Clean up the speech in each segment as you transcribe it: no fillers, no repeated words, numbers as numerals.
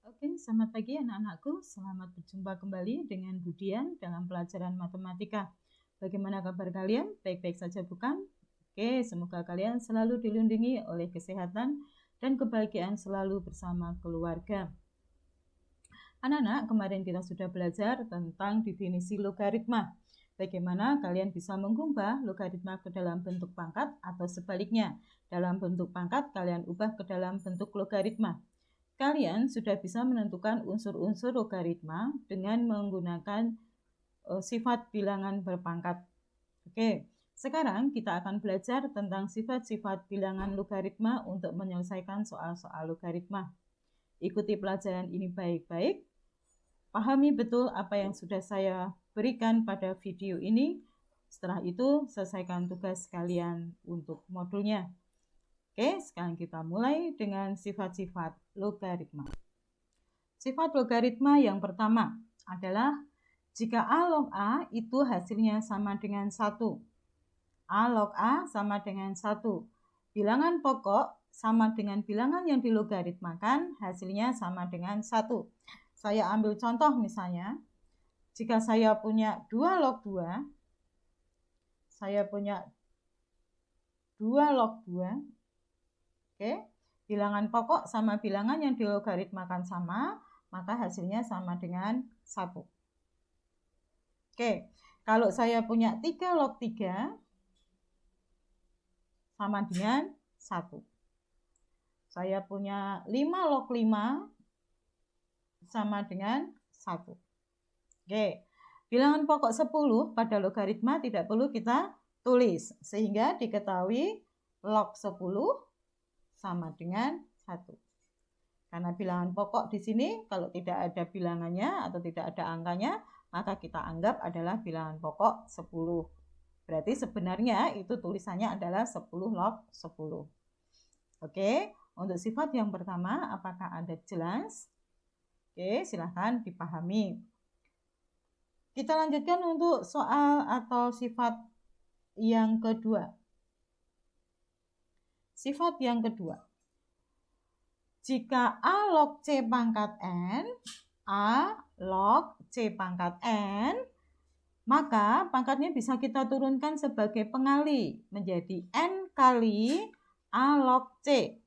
Oke, selamat pagi anak-anakku. Selamat berjumpa kembali dengan Budian dalam pelajaran matematika. Bagaimana kabar kalian? Baik-baik saja bukan? Oke, semoga kalian selalu dilindungi oleh kesehatan dan kebahagiaan selalu bersama keluarga. Anak-anak, kemarin kita sudah belajar tentang definisi logaritma. Bagaimana kalian bisa mengubah logaritma ke dalam bentuk pangkat atau sebaliknya. Dalam bentuk pangkat, kalian ubah ke dalam bentuk logaritma. Kalian sudah bisa menentukan unsur-unsur logaritma dengan menggunakan sifat bilangan berpangkat. Oke, sekarang kita akan belajar tentang sifat-sifat bilangan logaritma untuk menyelesaikan soal-soal logaritma. Ikuti pelajaran ini baik-baik. Pahami betul apa yang sudah saya berikan pada video ini. Setelah itu, selesaikan tugas kalian untuk modulnya. Oke, sekarang kita mulai dengan sifat-sifat logaritma. Sifat logaritma yang pertama adalah jika A log A itu hasilnya sama dengan 1. A log A sama dengan 1. Bilangan pokok sama dengan bilangan yang dilogaritmakan, hasilnya sama dengan 1. Saya ambil contoh misalnya, jika saya punya 2 log 2, saya punya 2 log 2, oke, bilangan pokok sama bilangan yang dilogaritmakan sama, maka hasilnya sama dengan 1. Oke, kalau saya punya 3 log 3 sama dengan 1. Saya punya 5 log 5 sama dengan 1. Oke, bilangan pokok 10 pada logaritma tidak perlu kita tulis, sehingga diketahui log 10 sama dengan 1. Karena bilangan pokok di sini kalau tidak ada bilangannya atau tidak ada angkanya, maka kita anggap adalah bilangan pokok 10. Berarti sebenarnya itu tulisannya adalah 10 log 10. Oke, untuk sifat yang pertama, apakah Anda jelas? Oke, silahkan dipahami. Kita lanjutkan untuk soal atau sifat yang kedua. Sifat yang kedua. Jika A log C pangkat N, A log C pangkat N, maka pangkatnya bisa kita turunkan sebagai pengali menjadi N kali A log C.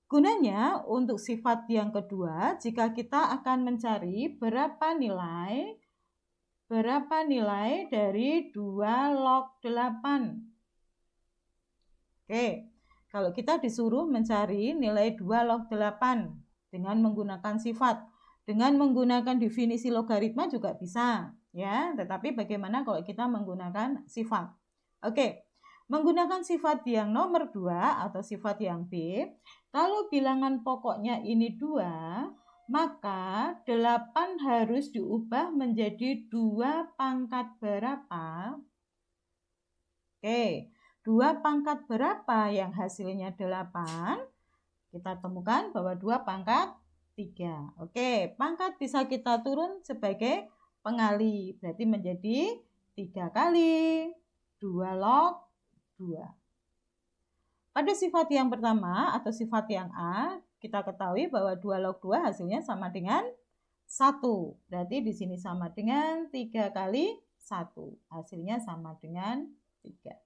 Gunanya untuk sifat yang kedua, jika kita akan mencari berapa nilai dari 2 log 8. Oke, kalau kita disuruh mencari nilai 2 log 8 dengan menggunakan sifat, dengan menggunakan definisi logaritma juga bisa, ya. Tetapi bagaimana kalau kita menggunakan sifat? Oke, menggunakan sifat yang nomor 2 atau sifat yang B, kalau bilangan pokoknya ini 2, maka 8 harus diubah menjadi 2 pangkat berapa? Oke, 2 pangkat berapa yang hasilnya 8? Kita temukan bahwa 2 pangkat 3. Oke, pangkat bisa kita turun sebagai pengali. Berarti menjadi 3 kali 2 log 2. Pada sifat yang pertama atau sifat yang A, kita ketahui bahwa 2 log 2 hasilnya sama dengan 1. Berarti di sini sama dengan 3 kali 1. Hasilnya sama dengan 3.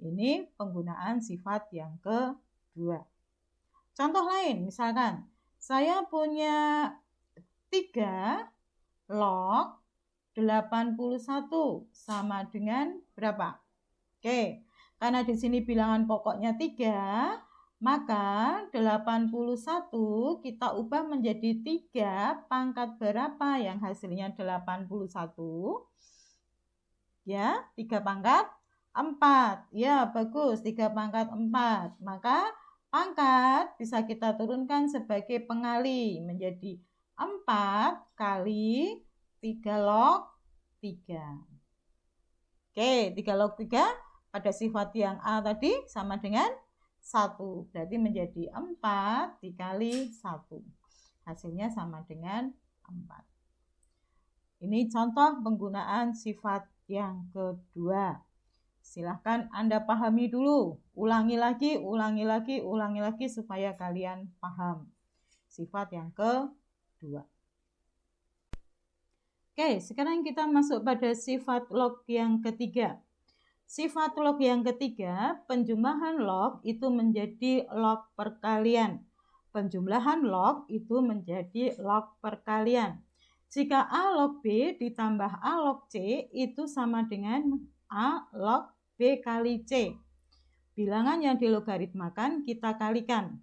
Ini penggunaan sifat yang kedua. Contoh lain, misalkan saya punya 3 log 81 sama dengan berapa? Oke, karena di sini bilangan pokoknya 3, maka 81 kita ubah menjadi 3 pangkat berapa yang hasilnya 81? Ya, 3 pangkat 4. Ya, bagus, 3 pangkat 4. Maka pangkat bisa kita turunkan sebagai pengali menjadi 4 kali 3 log 3. Oke, 3 log 3 pada sifat yang A tadi sama dengan 1. Berarti menjadi 4 dikali 1. Hasilnya sama dengan 4. Ini contoh penggunaan sifat yang kedua. Silahkan Anda pahami dulu. Ulangi lagi supaya kalian paham. sifat yang kedua. Oke, sekarang kita masuk pada sifat log yang ketiga. Sifat log yang ketiga, penjumlahan log itu menjadi log perkalian. Penjumlahan log itu menjadi log perkalian. Jika A log B ditambah A log C itu sama dengan A log B kali C. Bilangan yang dilogaritmakan kita kalikan.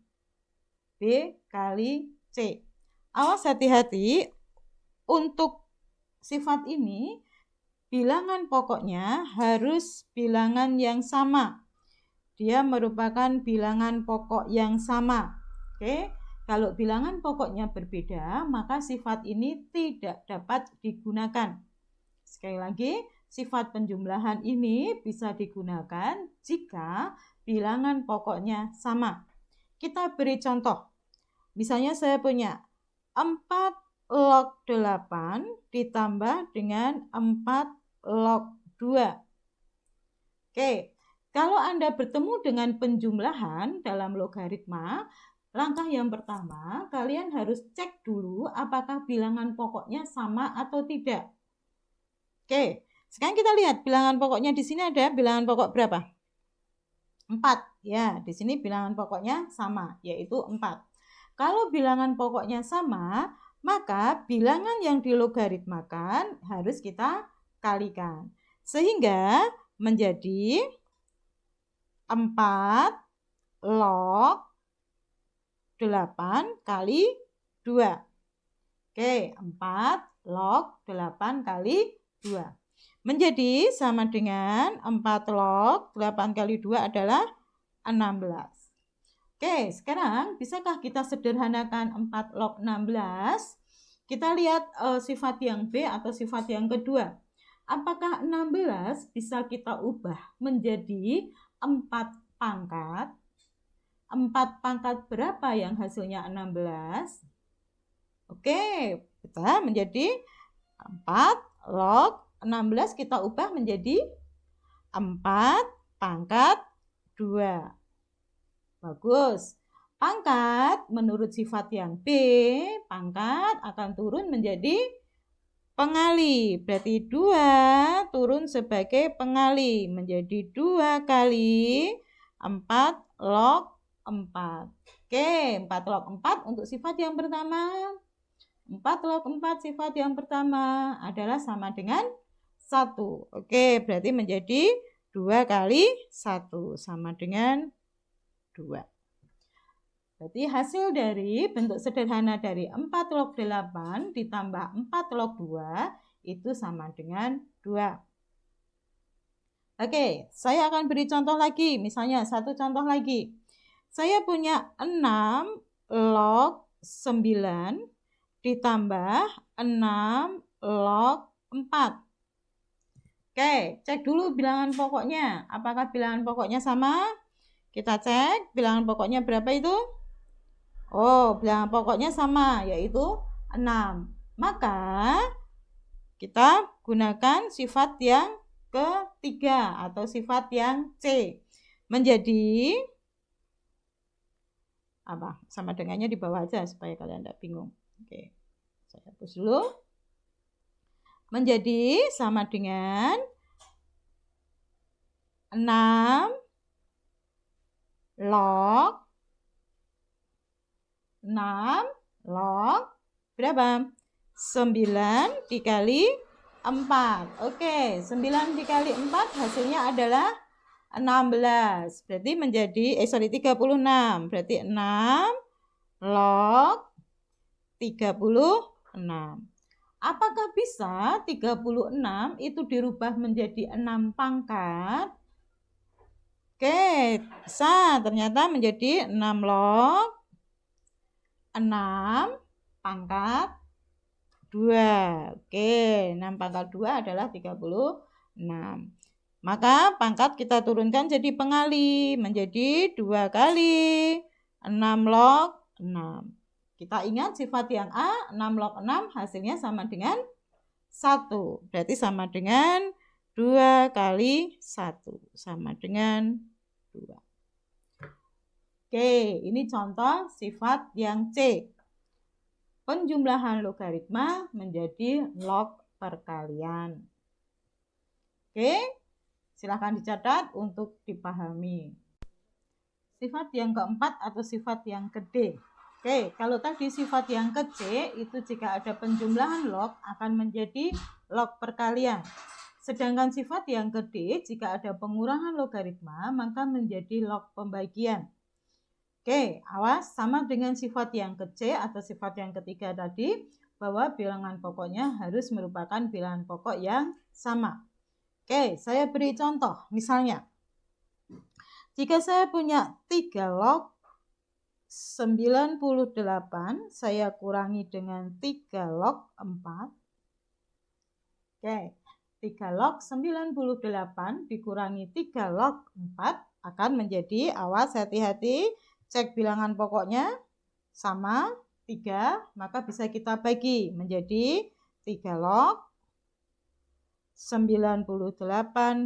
B kali C. Awas hati-hati, untuk sifat ini bilangan pokoknya harus bilangan yang sama. Dia merupakan bilangan pokok yang sama. Oke, kalau bilangan pokoknya berbeda, maka sifat ini tidak dapat digunakan. Sekali lagi, sifat penjumlahan ini bisa digunakan jika bilangan pokoknya sama. Kita beri contoh. Misalnya saya punya 4 log 8 ditambah dengan 4 log 2. Oke, kalau Anda bertemu dengan penjumlahan dalam logaritma, langkah yang pertama, kalian harus cek dulu apakah bilangan pokoknya sama atau tidak. Oke, sekarang kita lihat bilangan pokoknya di sini ada bilangan pokok berapa? 4. Ya, di sini bilangan pokoknya sama, yaitu 4. Kalau bilangan pokoknya sama, maka bilangan yang dilogaritmakan harus kita kalikan. Sehingga menjadi 4 log 8 kali 2. Oke, 4 log 8 kali 2. Menjadi sama dengan 4 log 8 kali 2 adalah 16. Oke, sekarang bisakah kita sederhanakan 4 log 16? Kita lihat sifat yang B atau sifat yang kedua. Apakah 16 bisa kita ubah menjadi 4 pangkat? 4 pangkat berapa yang hasilnya 16? Oke, kita menjadi 4 log 16 kita ubah menjadi 4 pangkat 2. Bagus. Pangkat menurut sifat yang B, pangkat akan turun menjadi pengali. Berarti 2 turun sebagai pengali. Menjadi 2 kali 4 log 4. Oke, 4 log 4 untuk sifat yang pertama. 4 log 4 sifat yang pertama adalah sama dengan 1. Oke, berarti menjadi 2 kali 1 sama dengan 2. Berarti hasil dari bentuk sederhana dari 4 log 8 ditambah 4 log 2 itu sama dengan 2. Oke, saya akan beri contoh lagi. Misalnya satu contoh lagi. Saya punya 6 log 9 ditambah 6 log 4. Oke, cek dulu bilangan pokoknya. Apakah bilangan pokoknya sama? Kita cek bilangan pokoknya berapa itu? Oh, bilangan pokoknya sama, yaitu 6. Maka kita gunakan sifat yang ketiga atau sifat yang C. Menjadi apa? Sama dengannya di bawah aja supaya kalian tidak bingung. Oke, saya hapus dulu. Menjadi sama dengan 6 log 6 log berapa? 9 dikali 4. Oke, 9 dikali 4 hasilnya adalah 16. Berarti menjadi 36. Berarti 6 log 36. Apakah bisa 36 itu dirubah menjadi 6 pangkat? Oke, bisa. Ternyata menjadi 6 log 6 pangkat 2. Oke, 6 pangkat 2 adalah 36. Maka pangkat kita turunkan jadi pengali. Menjadi 2 kali 6 log 6. Kita ingat sifat yang A, 6 log 6 hasilnya sama dengan 1. Berarti sama dengan 2 kali 1. Sama dengan 2. Oke, ini contoh sifat yang C. penjumlahan logaritma menjadi log perkalian. Oke, silahkan dicatat untuk dipahami. Sifat yang keempat atau sifat yang ke D. Oke, kalau tadi sifat yang ke C itu jika ada penjumlahan log akan menjadi log perkalian. Sedangkan sifat yang ke D jika ada pengurangan logaritma maka menjadi log pembagian. Oke, awas sama dengan sifat yang ke C atau sifat yang ketiga tadi bahwa bilangan pokoknya harus merupakan bilangan pokok yang sama. Oke, saya beri contoh. Misalnya, jika saya punya 3 log 98, saya kurangi dengan 3 log 4. Oke, 3 log 98 dikurangi 3 log 4 akan menjadi, awas hati-hati, cek bilangan pokoknya sama 3, maka bisa kita bagi menjadi 3 log 98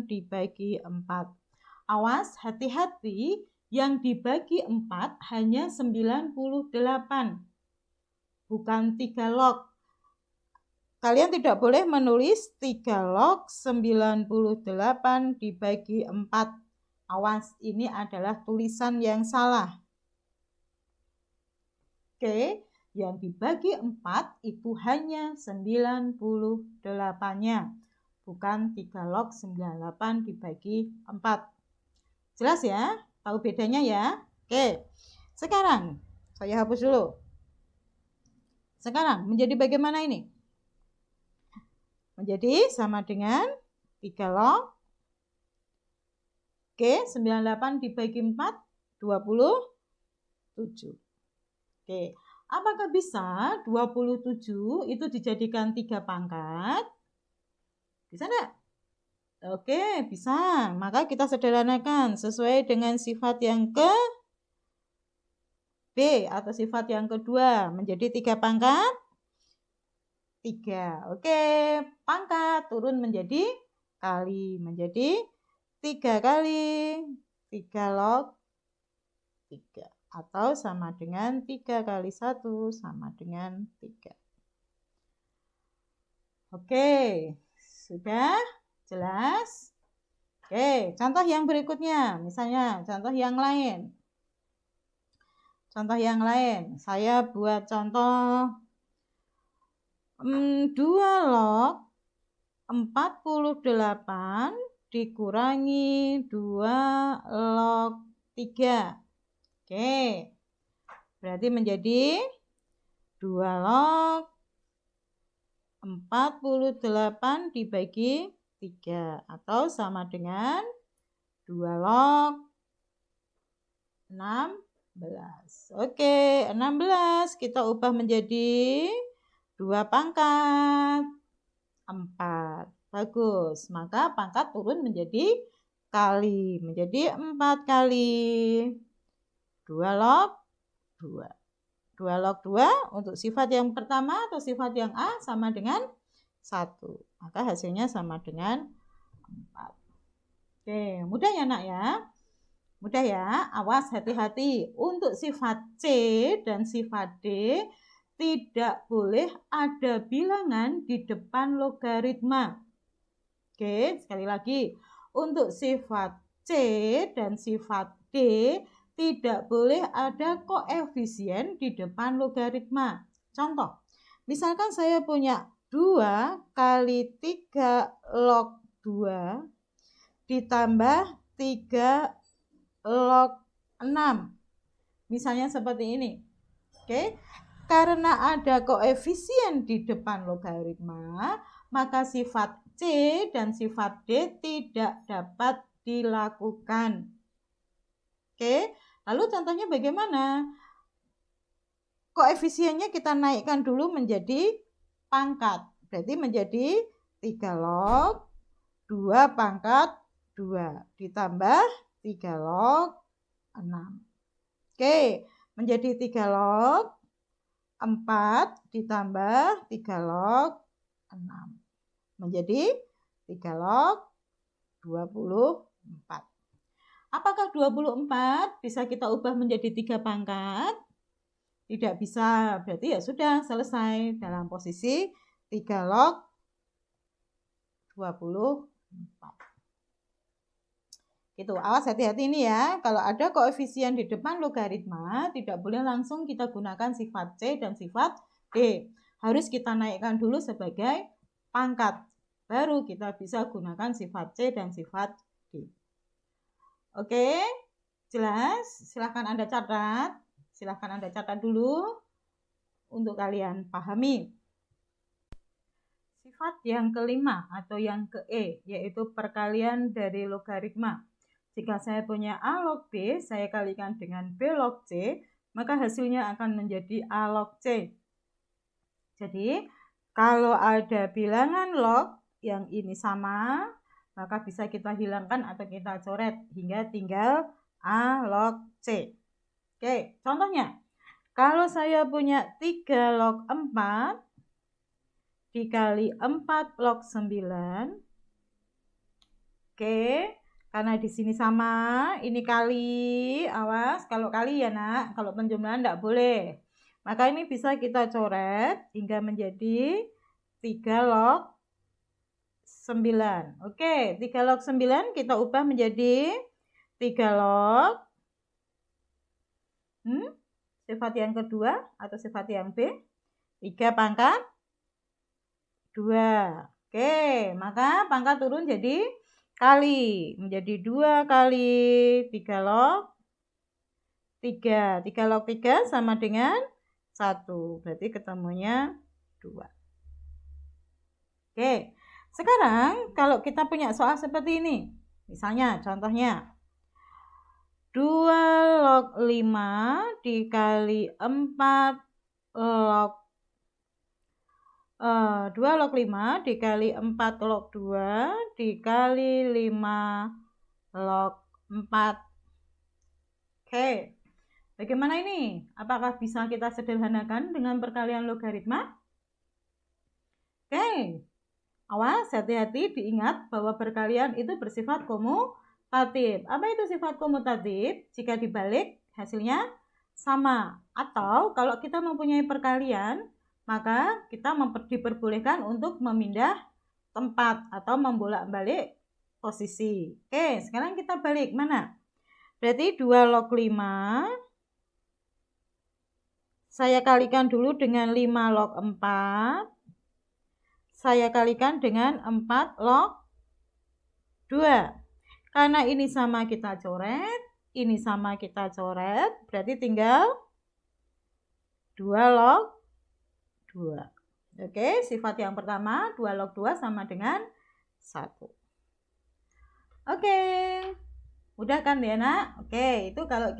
dibagi 4. Awas, hati-hati, yang dibagi 4 hanya 98, bukan 3 log. Kalian tidak boleh menulis 3 log 98 dibagi 4. Awas, ini adalah tulisan yang salah. Oke, yang dibagi 4 itu hanya 98-nya, bukan 3 log 98 dibagi 4. Jelas ya? Tahu bedanya ya? Oke. Sekarang saya hapus dulu. Sekarang menjadi bagaimana ini? Menjadi sama dengan 3 log. Oke, 98 dibagi 4, 27. Oke, apakah bisa 27 itu dijadikan 3 pangkat? Bisa enggak? Oke, bisa. Maka kita sederhanakan sesuai dengan sifat yang ke B atau sifat yang kedua menjadi 3 pangkat 3. Oke, pangkat turun menjadi kali, menjadi 3 kali 3 log 3 atau sama dengan 3 kali 1 sama dengan 3. Oke, sudah jelas? Oke, contoh yang berikutnya, misalnya contoh yang lain. Contoh yang lain, saya buat contoh 2 log 48 dikurangi 2 log 3. Oke, berarti menjadi 2 log 48 dibagi 3 atau sama dengan 2 log 16. Oke, 16 kita ubah menjadi 2 pangkat 4. Bagus, maka pangkat turun menjadi kali, menjadi 4 kali 2 log 2. 2 log 2 untuk sifat yang pertama atau sifat yang A sama dengan 1. Maka hasilnya sama dengan 4. Oke, mudah ya nak ya? Mudah ya? Awas hati-hati. Untuk sifat C dan sifat D tidak boleh ada bilangan di depan logaritma. Oke, sekali lagi. Untuk sifat C dan sifat D tidak boleh ada koefisien di depan logaritma. Contoh, misalkan saya punya 2 kali 3 log 2 ditambah 3 log 6. Misalnya seperti ini. Oke, karena ada koefisien di depan logaritma, maka sifat C dan sifat D tidak dapat dilakukan. Oke, lalu contohnya bagaimana? Koefisiennya kita naikkan dulu menjadi pangkat. Berarti menjadi 3 log 2 pangkat 2 ditambah 3 log 6. Oke, menjadi 3 log 4 ditambah 3 log 6. Menjadi 3 log 24. Apakah 24 bisa kita ubah menjadi 3 pangkat? Tidak bisa, berarti ya sudah selesai dalam posisi 3 log 24. Gitu. Awas hati-hati ini ya. Kalau ada koefisien di depan logaritma, tidak boleh langsung kita gunakan sifat C dan sifat D. Harus kita naikkan dulu sebagai pangkat. Baru kita bisa gunakan sifat C dan sifat D. Oke, jelas? Silahkan Anda catat. Silahkan Anda catat dulu untuk kalian pahami. Sifat yang kelima atau yang ke E, yaitu perkalian dari logaritma. Jika saya punya A log B, saya kalikan dengan B log C, maka hasilnya akan menjadi A log C. Jadi, kalau ada bilangan log yang ini sama, maka bisa kita hilangkan atau kita coret hingga tinggal A log C. Oke, contohnya, kalau saya punya 3 log 4 dikali 4 log 9, oke, karena di sini sama, ini kali, awas, kalau kali ya nak, kalau penjumlahan tidak boleh. Maka ini bisa kita coret hingga menjadi 3 log 9. Oke, 3 log 9 kita ubah menjadi 3 log. Sifat yang kedua atau sifat yang B, 3 pangkat 2. Oke, maka pangkat turun jadi kali, menjadi 2 kali 3 log 3. 3 log 3 sama dengan 1, berarti ketemunya 2. Oke, sekarang kalau kita punya soal seperti ini, misalnya contohnya 2 log 5 dikali 4 log 2 log 5 dikali 4 log 2 dikali 5 log 4. Oke, bagaimana ini? Apakah bisa kita sederhanakan dengan perkalian logaritma? Oke, awas, hati-hati, diingat bahwa perkalian itu bersifat komutatif. Apa itu sifat komutatif? Jika dibalik, hasilnya sama. Atau kalau kita mempunyai perkalian, maka kita diperbolehkan untuk memindah tempat atau membolak-balik posisi. Oke, sekarang kita balik. Mana? Berarti 2 log 5. Saya kalikan dulu dengan 5 log 4. Saya kalikan dengan 4 log 2. Karena ini sama kita coret, ini sama kita coret, berarti tinggal 2 log 2. Oke, sifat yang pertama 2 log 2 sama dengan 1. Oke, mudah kan ya nak? Oke, itu kalau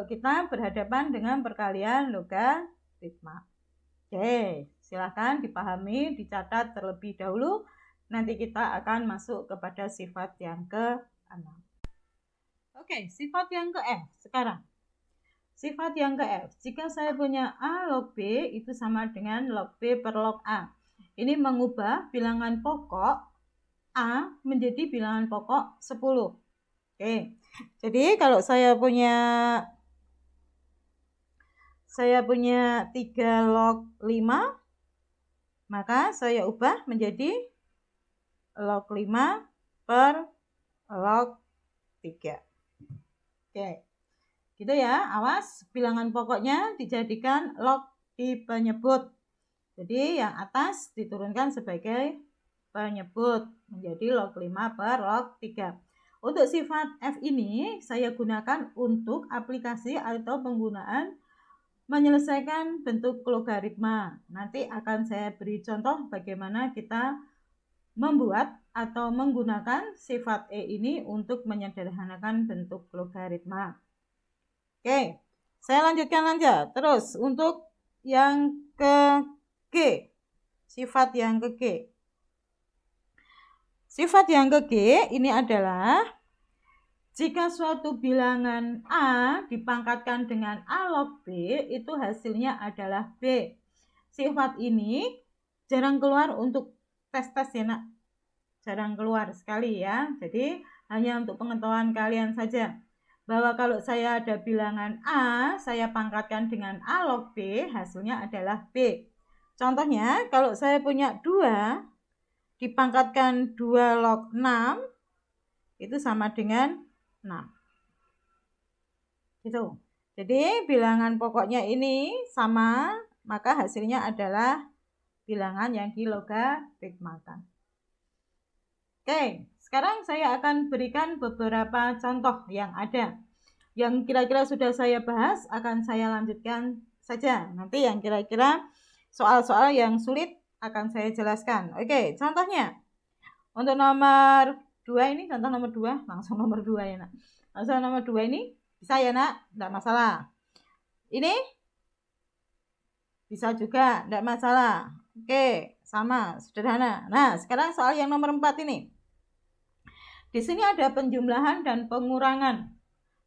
kita berhadapan dengan perkalian logaritma. Oke, silakan dipahami, dicatat terlebih dahulu. Nanti kita akan masuk kepada sifat yang ke-6. Oke, sifat yang ke-F sekarang. Sifat yang ke-F, jika saya punya A log B itu sama dengan log B per log A. Ini mengubah bilangan pokok A menjadi bilangan pokok 10. Oke, jadi kalau saya punya 3 log 5, maka saya ubah menjadi log 5 per log 3. Oke. Gitu ya, awas bilangan pokoknya dijadikan log di penyebut. Jadi yang atas diturunkan sebagai penyebut menjadi log 5 per log 3. Untuk sifat F ini saya gunakan untuk aplikasi atau penggunaan menyelesaikan bentuk logaritma. Nanti akan saya beri contoh bagaimana kita membuat atau menggunakan sifat E ini untuk menyederhanakan bentuk logaritma. Oke, saya lanjutkan aja. Terus untuk yang ke G, sifat yang ke G. Sifat yang ke G ini adalah jika suatu bilangan A dipangkatkan dengan A log B, itu hasilnya adalah B. Sifat ini jarang keluar untuk tes-tes ya nak. Jarang keluar sekali ya. Jadi hanya untuk pengetahuan kalian saja. bahwa kalau saya ada bilangan A, saya pangkatkan dengan A log B, hasilnya adalah B. Contohnya, kalau saya punya 2, dipangkatkan 2 log 6, itu sama dengan 6. Gitu. Jadi, bilangan pokoknya ini sama, maka hasilnya adalah bilangan yang dilogaritmakan. Oke, sekarang saya akan berikan beberapa contoh yang ada. Yang kira-kira sudah saya bahas akan saya lanjutkan saja. Nanti yang kira-kira soal-soal yang sulit akan saya jelaskan. Oke, contohnya. Untuk nomor 2 ini, contoh nomor 2, langsung nomor 2 ya nak. Langsung nomor 2 ini, bisa ya nak, tidak masalah. Ini bisa juga, tidak masalah. Oke, sama, sederhana. Nah, sekarang soal yang nomor 4 ini. Di sini ada penjumlahan dan pengurangan.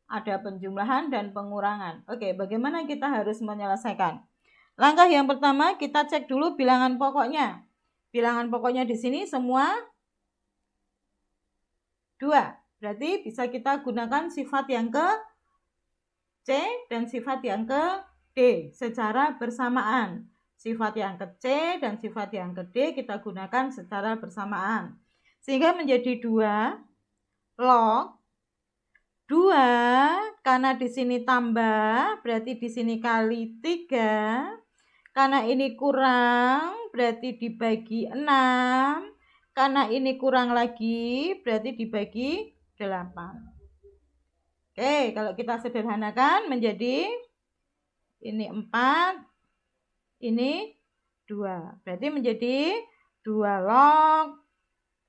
Ada penjumlahan dan pengurangan. Oke, bagaimana kita harus menyelesaikan? Langkah yang pertama, kita cek dulu bilangan pokoknya. Bilangan pokoknya di sini semua 2. Berarti bisa kita gunakan sifat yang ke C dan sifat yang ke D secara bersamaan. Sifat yang ke C dan sifat yang ke D kita gunakan secara bersamaan. Sehingga menjadi 2 log 2, karena di sini tambah, berarti di sini kali 3. Karena ini kurang, berarti dibagi 6. Karena ini kurang lagi, berarti dibagi 8. Oke, kalau kita sederhanakan menjadi ini 4, ini 2. Berarti menjadi 2 log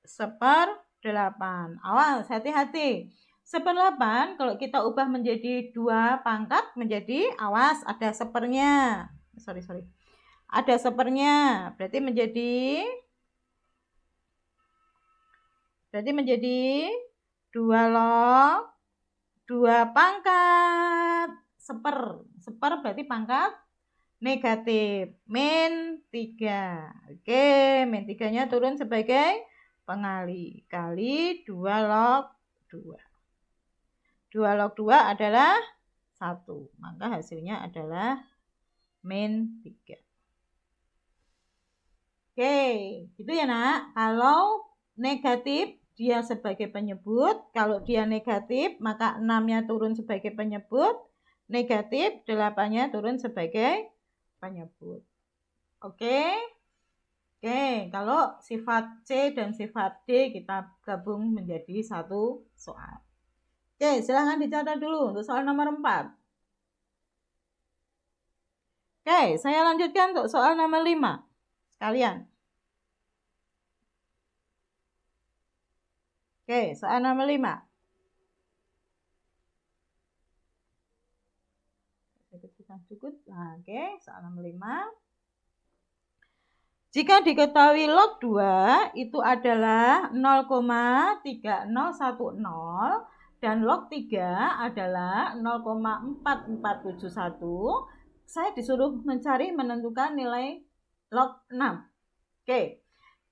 1/8. Awas, hati-hati. 1/8 kalau kita ubah menjadi 2 pangkat menjadi, awas, ada sepernya. Ada sepernya. Berarti menjadi 2 log 2 pangkat seper. Seper berarti pangkat negatif. Min 3. Oke, min 3-nya turun sebagai pengali. Kali 2 log 2. 2 log 2 adalah 1. Maka hasilnya adalah min 3. Oke, gitu ya nak. Kalau negatif dia sebagai penyebut. Kalau dia negatif maka 6-nya turun sebagai penyebut. Negatif 8-nya turun sebagai penyebut. Oke. Oke, kalau sifat C dan sifat D kita gabung menjadi satu soal. Oke, silahkan dicatat dulu untuk soal nomor 4. Oke, saya lanjutkan untuk soal nomor 5. Sekalian. Oke, soal nomor 5. Oke, soal nomor 5. Jika diketahui log 2 itu adalah 0,3010 dan log 3 adalah 0,4471, saya disuruh mencari menentukan nilai log 6. Oke,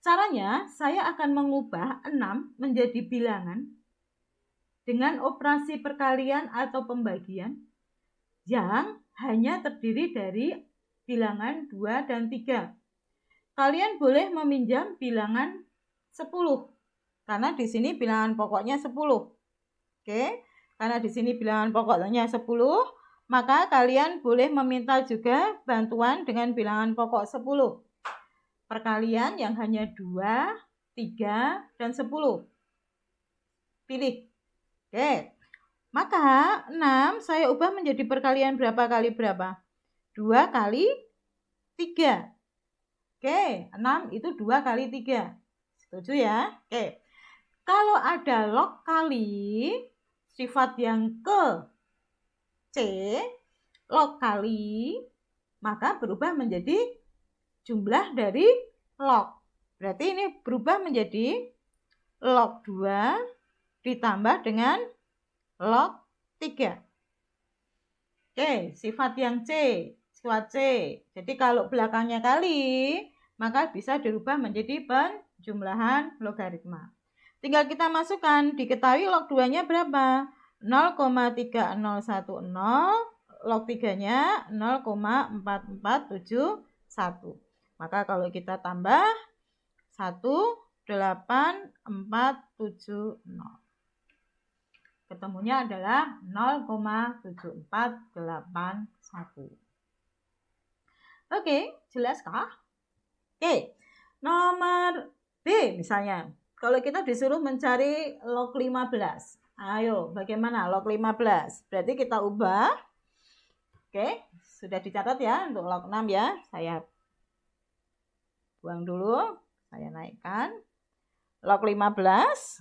caranya saya akan mengubah 6 menjadi bilangan dengan operasi perkalian atau pembagian yang hanya terdiri dari bilangan 2 dan 3. Kalian boleh meminjam bilangan 10. Karena di sini bilangan pokoknya 10. Oke, karena di sini bilangan pokoknya 10, maka kalian boleh meminta juga bantuan dengan bilangan pokok 10. Perkalian yang hanya 2, 3, dan 10. Pilih. Oke. Maka 6 saya ubah menjadi perkalian berapa kali berapa? 2 kali 3. Oke, 6 itu 2 kali 3. Setuju ya? Oke. Kalau ada log kali, sifat yang ke C, log kali, maka berubah menjadi jumlah dari log. Berarti ini berubah menjadi log 2 ditambah dengan log 3. Oke, sifat yang C. Sifat C. Jadi kalau belakangnya kali, maka bisa dirubah menjadi penjumlahan logaritma. Tinggal kita masukkan, diketahui log 2-nya berapa? 0,3010, log 3-nya 0,4471. Maka kalau kita tambah 18470. Ketemunya adalah 0,7481. Oke, jelaskah? Oke, nomor B misalnya. Kalau kita disuruh mencari log 15. Ayo, bagaimana log 15? Berarti kita ubah. Oke, sudah dicatat ya untuk log 6 ya. Saya buang dulu, saya naikkan. Log 15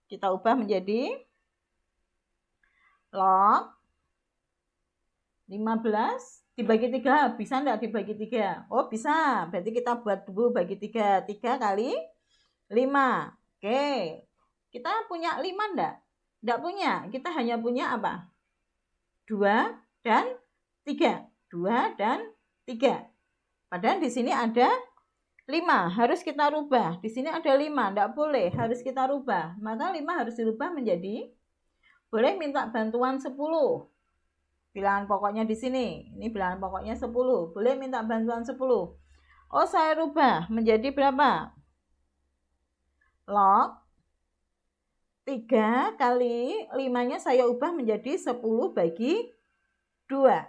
kita ubah menjadi log 15 dibagi 3. Bisa enggak dibagi 3? Oh, bisa. Berarti kita buat dulu bagi 3. 3 kali 5. Oke. Kita punya 5 enggak? Enggak punya. Kita hanya punya apa? 2 dan 3. 2 dan 3. Padahal di sini ada 5. Harus kita rubah. Di sini ada 5. Enggak boleh. Harus kita rubah. Maka 5 harus dirubah menjadi, boleh minta bantuan 10. Bilangan pokoknya di sini. Ini bilangan pokoknya 10. Boleh minta bantuan 10. Oh, saya rubah menjadi berapa? Log 3 kali 5-nya saya ubah menjadi 10 bagi 2.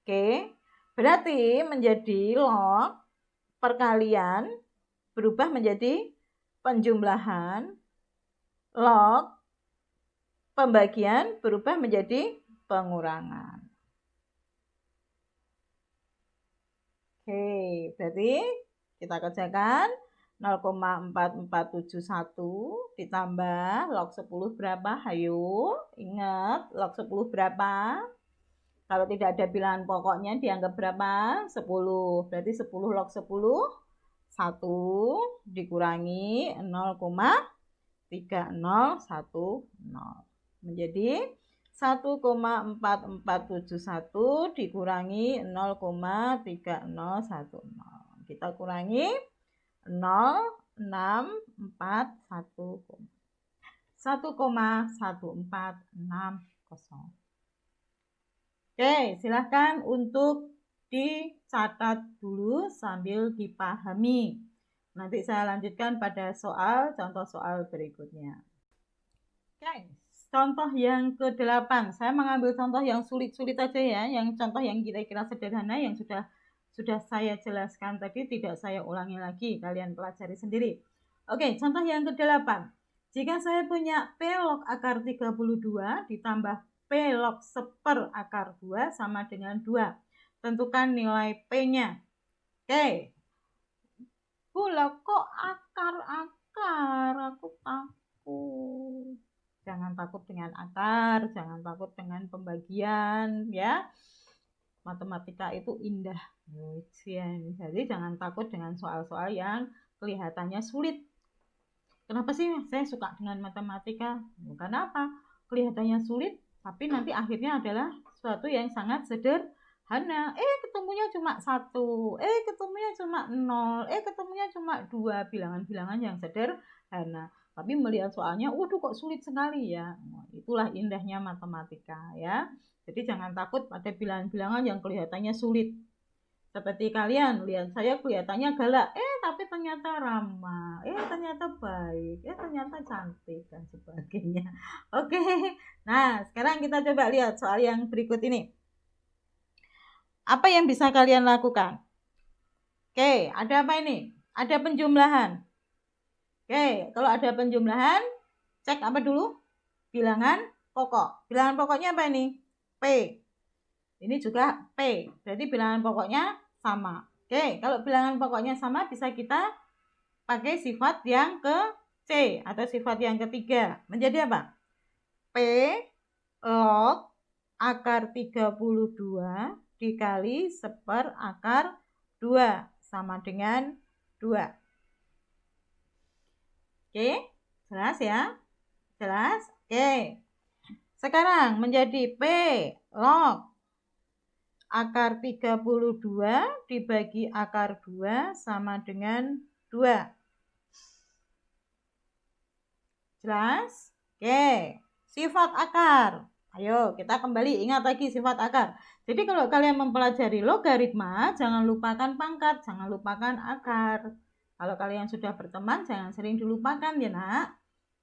Oke. Berarti menjadi log perkalian berubah menjadi penjumlahan. Log pembagian berubah menjadi pengurangan. Oke, berarti kita kerjakan 0,4471 ditambah log 10 berapa? Hayo, ingat log 10 berapa? Kalau tidak ada bilangan pokoknya dianggap berapa? 10. Berarti 10 log 10, 1 dikurangi 0,3010. Menjadi 1,4471 dikurangi 0,3010. Kita kurangi 0,641. 1,1460. Oke, silahkan untuk dicatat dulu sambil dipahami. Nanti saya lanjutkan pada contoh soal berikutnya. Oke. Contoh yang ke-8, saya mengambil contoh yang sulit-sulit aja ya, yang contoh yang kira-kira sederhana yang sudah saya jelaskan tadi, tidak saya ulangi lagi, kalian pelajari sendiri. Oke, contoh yang ke-8. Jika saya punya P log akar 32 ditambah P log 1/4 akar 2 sama dengan 2. Tentukan nilai P-nya. Oke. Kok akar-akar? Aku takut. Jangan takut dengan akar, jangan takut dengan pembagian, ya. Matematika itu indah. Jadi jangan takut dengan soal-soal yang kelihatannya sulit. Kenapa sih saya suka dengan matematika? Karena apa? Kelihatannya sulit, tapi nanti akhirnya adalah sesuatu yang sangat sederhana. Ketemunya cuma 1, ketemunya cuma 0, ketemunya cuma 2, bilangan-bilangan yang sederhana. Tapi melihat soalnya, waduh kok sulit sekali ya. Itulah indahnya matematika ya. Jadi jangan takut pada bilangan-bilangan yang kelihatannya sulit. Seperti kalian lihat saya kelihatannya galak, tapi ternyata ramah, ternyata baik, ternyata cantik dan sebagainya. Oke. Nah, sekarang kita coba lihat soal yang berikut ini. Apa yang bisa kalian lakukan? Oke, ada apa ini? Ada penjumlahan. Oke, kalau ada penjumlahan, cek apa dulu? Bilangan pokok. Bilangan pokoknya apa ini? P. Ini juga P. Berarti bilangan pokoknya sama. Oke, kalau bilangan pokoknya sama bisa kita pakai sifat yang ke C atau sifat yang ketiga. Menjadi apa? P log akar 32 dikali 1/4 akar 2 sama dengan 2. Oke, jelas ya? Jelas? Oke. Sekarang menjadi P log akar 32 dibagi akar 2 sama dengan 2. Jelas? Oke, sifat akar. Ayo kita kembali ingat lagi sifat akar. Jadi kalau kalian mempelajari logaritma, jangan lupakan pangkat, jangan lupakan akar. Kalau kalian sudah berteman, jangan sering dilupakan ya nak.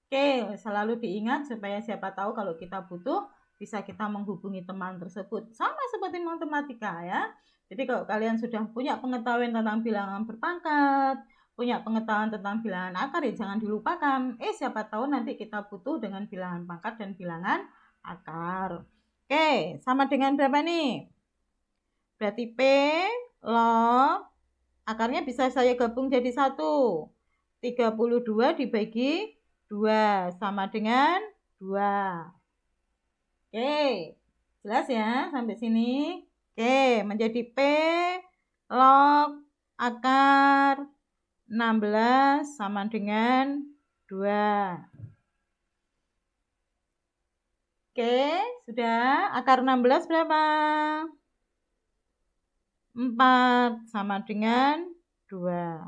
Oke, selalu diingat supaya siapa tahu kalau kita butuh, bisa kita menghubungi teman tersebut. Sama seperti matematika ya. Jadi kalau kalian sudah punya pengetahuan tentang bilangan berpangkat, punya pengetahuan tentang bilangan akar ya jangan dilupakan. Siapa tahu nanti kita butuh dengan bilangan pangkat dan bilangan akar. Oke, sama dengan berapa nih? Berarti P log akarnya bisa saya gabung jadi 1. 32 dibagi 2 sama dengan 2. Oke, jelas ya sampai sini. Oke, menjadi P log akar 16 sama dengan 2. Oke, sudah. Akar 16 berapa? 4 sama dengan 2.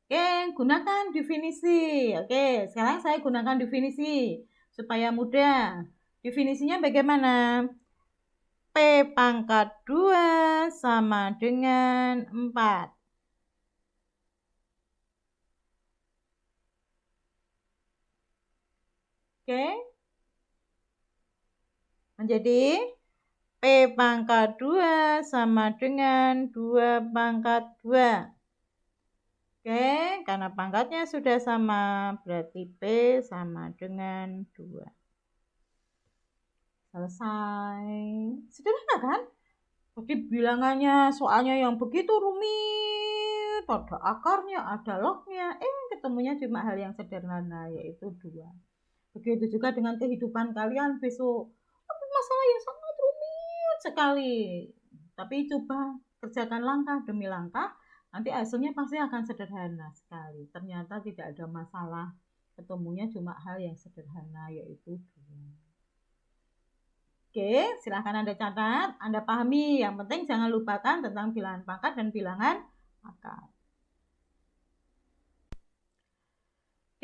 Oke, gunakan definisi. Oke, sekarang saya gunakan definisi supaya mudah. Definisinya bagaimana? P pangkat 2 sama dengan 4. Oke. Menjadi P pangkat 2 sama dengan 2 pangkat 2. Oke, karena pangkatnya sudah sama, berarti P sama dengan 2. Selesai. Sederhana kan? Jadi bilangannya soalnya yang begitu rumit, ada akarnya, ada lognya, ketemunya cuma hal yang sederhana, yaitu 2. Begitu juga dengan kehidupan kalian besok. Masalah yang sangat rumit sekali. Tapi coba kerjakan langkah demi langkah, nanti hasilnya pasti akan sederhana sekali. Ternyata tidak ada masalah. Ketemunya cuma hal yang sederhana, yaitu 2. Oke, silahkan Anda catat, Anda pahami. Yang penting jangan lupakan tentang bilangan pangkat dan bilangan akar.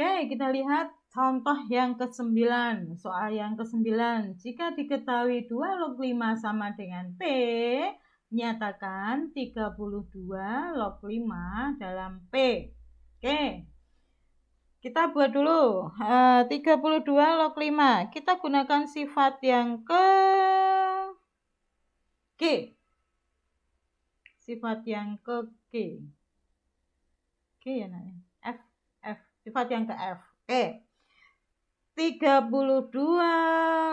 Oke, kita lihat contoh yang ke-9. Soal yang ke-9. Jika diketahui 2 log 5 sama dengan P, nyatakan 32 log 5 dalam P. Oke. Kita buat dulu 32 log 5. Kita gunakan sifat yang ke G. Sifat yang ke G. G ya namanya. F. Sifat yang ke F. Oke. 32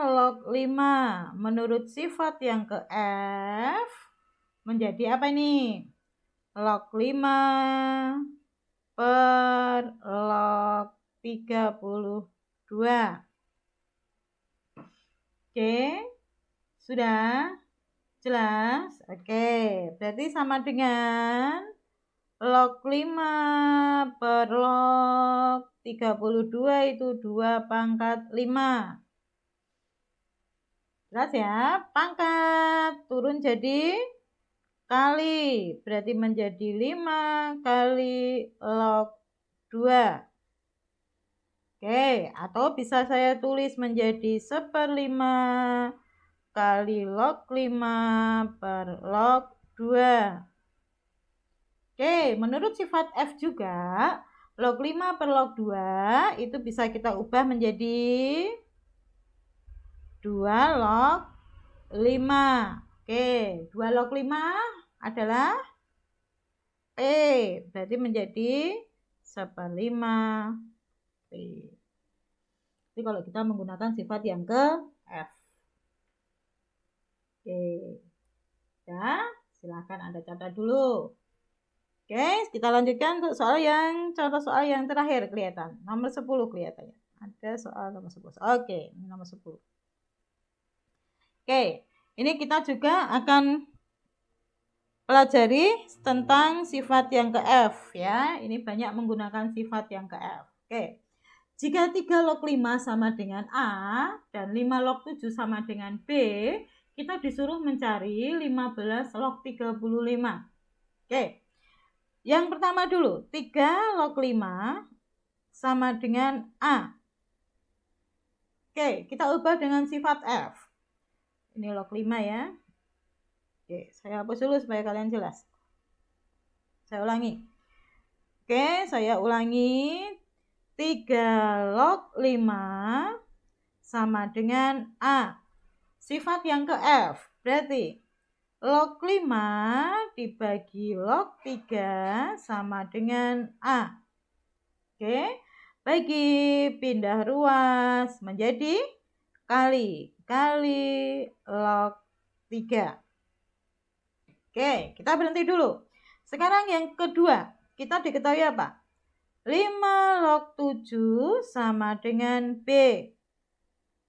log 5 menurut sifat yang ke F menjadi apa ini? Log 5 per log 32. Oke, sudah jelas? Oke, berarti sama dengan log 5 per log 32 itu 2 pangkat 5. Jelas ya? Pangkat turun jadi kali, berarti menjadi 5 kali log 2. Oke, atau bisa saya tulis menjadi 1/5 kali log 5 per log 2. Oke, menurut sifat F juga, log 5 per log 2 itu bisa kita ubah menjadi 2 log 5. Oke, 2 log 5 adalah P, berarti menjadi 1/5 P. Jadi kalau kita menggunakan sifat yang ke F. Oke, ya, silahkan Anda catat dulu. Oke, kita lanjutkan untuk contoh soal yang terakhir kelihatan. Nomor 10 kelihatannya. Ada soal nomor 10. Oke, nomor 10. Oke, ini kita juga akan pelajari tentang sifat yang ke F ya. Ini banyak menggunakan sifat yang ke F. Oke. Jika 3 log 5 sama dengan A dan 5 log 7 sama dengan B, kita disuruh mencari 15 log 35. Oke. Yang pertama dulu, 3 log 5 sama dengan A. Oke, kita ubah dengan sifat F. Ini log 5 ya. Oke, saya hapus dulu supaya kalian jelas. Saya ulangi. Oke, saya ulangi. 3 log 5 sama dengan A. Sifat yang ke F. Berarti log 5 dibagi log 3 sama dengan A. Oke. Bagi pindah ruas menjadi kali log 3. Oke, kita berhenti dulu. Sekarang yang kedua, kita diketahui apa? 5 log 7 sama dengan B.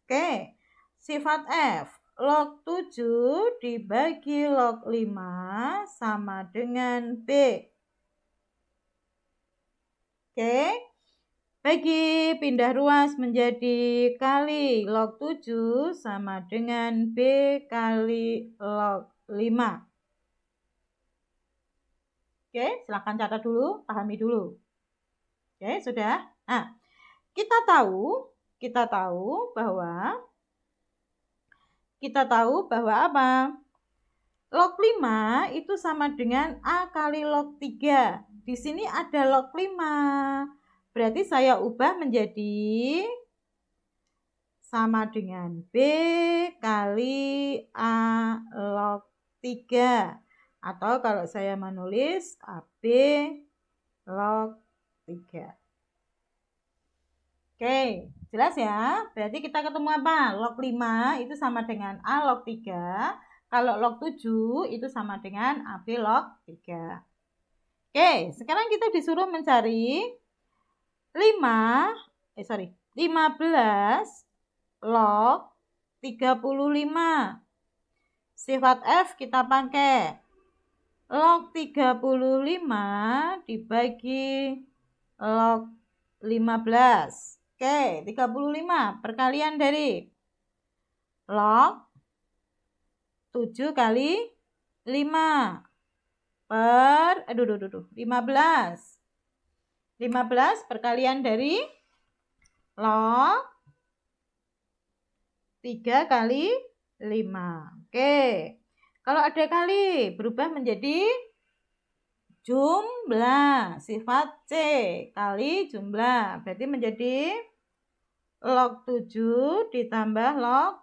Oke, sifat F. Log 7 dibagi log 5 sama dengan B. Oke. Bagi pindah ruas menjadi kali log 7 sama dengan B kali log 5. Oke, silakan catat dulu, pahami dulu. Oke, sudah? Nah, kita tahu bahwa apa? Log 5 itu sama dengan A kali log 3. Di sini ada log 5. Berarti saya ubah menjadi sama dengan B kali A log 3. Atau kalau saya menulis AB log 3. Oke, jelas ya? Berarti kita ketemu apa? Log 5 itu sama dengan A log 3. Kalau log 7 itu sama dengan AB log 3. Oke, sekarang kita disuruh mencari 15 log 35. Sifat F kita pakai. Log 35 dibagi log 15. Oke, 35 perkalian dari log 7 kali 5 per 15. 15 perkalian dari log 3 kali 5. Oke. Kalau ada kali berubah menjadi jumlah. Sifat C kali jumlah. Berarti menjadi log 7 ditambah log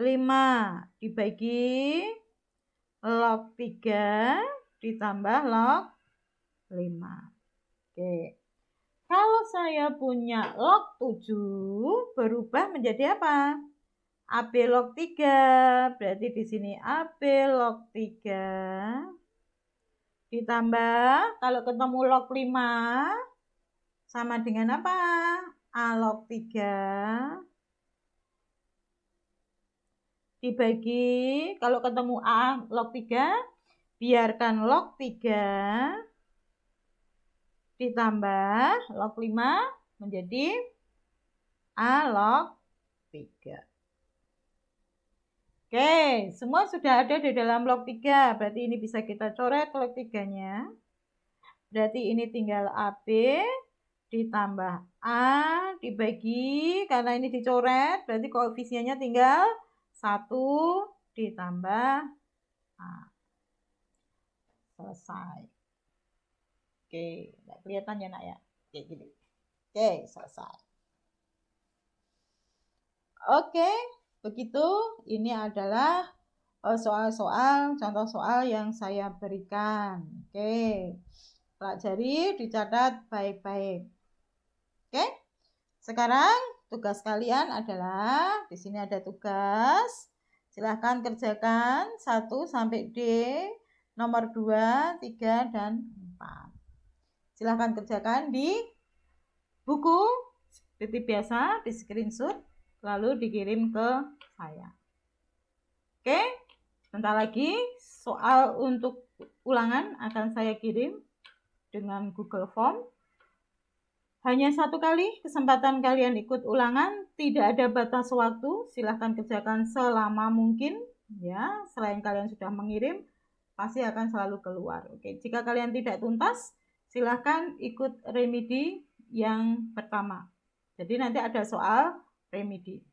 5 dibagi log 3 ditambah log 5. Oke. Kalau saya punya log 7 berubah menjadi apa? AB log 3. Berarti di sini AB log 3 ditambah, kalau ketemu log 5 sama dengan apa? A log 3 dibagi, kalau ketemu A log 3, biarkan log 3 ditambah log 5 menjadi A log 3. Oke, semua sudah ada di dalam log 3. Berarti ini bisa kita coret log 3-nya. Berarti ini tinggal AB ditambah A dibagi, karena ini dicoret, berarti koefisiennya tinggal 1 ditambah A. Selesai. Oke, nggak kelihatan ya nak ya? Oke, gini. Oke, selesai. Oke, begitu. Ini adalah soal-soal, contoh soal yang saya berikan. Oke, pelajari, dicatat baik-baik. Oke, sekarang tugas kalian adalah, di sini ada tugas. Silahkan kerjakan 1 sampai D, nomor 2, 3, dan 4. Silahkan kerjakan di buku seperti biasa, di screenshot, lalu dikirim ke saya. Oke, sebentar lagi soal untuk ulangan akan saya kirim dengan Google Form. Hanya 1 kali kesempatan kalian ikut ulangan, tidak ada batas waktu, silahkan kerjakan selama mungkin. Ya, selain kalian sudah mengirim, pasti akan selalu keluar. Oke, jika kalian tidak tuntas, silahkan ikut remedi yang pertama. Jadi nanti ada soal remedi.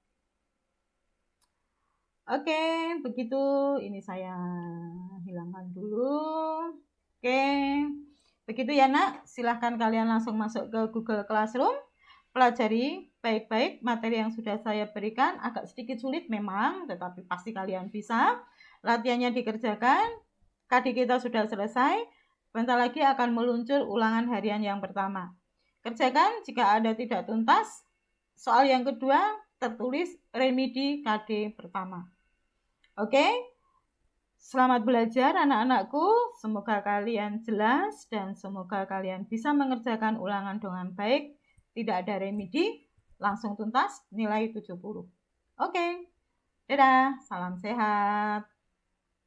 Oke, begitu. Ini saya hilangkan dulu. Oke, begitu ya nak. Silahkan kalian langsung masuk ke Google Classroom. Pelajari baik-baik materi yang sudah saya berikan. Agak sedikit sulit memang, tetapi pasti kalian bisa. Latihannya dikerjakan. KD kita sudah selesai. Bentar lagi akan meluncur ulangan harian yang pertama. Kerjakan jika ada tidak tuntas. Soal yang kedua tertulis remedi KD pertama. Oke, selamat belajar anak-anakku. Semoga kalian jelas dan semoga kalian bisa mengerjakan ulangan dengan baik. Tidak ada remedi, langsung tuntas nilai 70. Oke, dadah, salam sehat.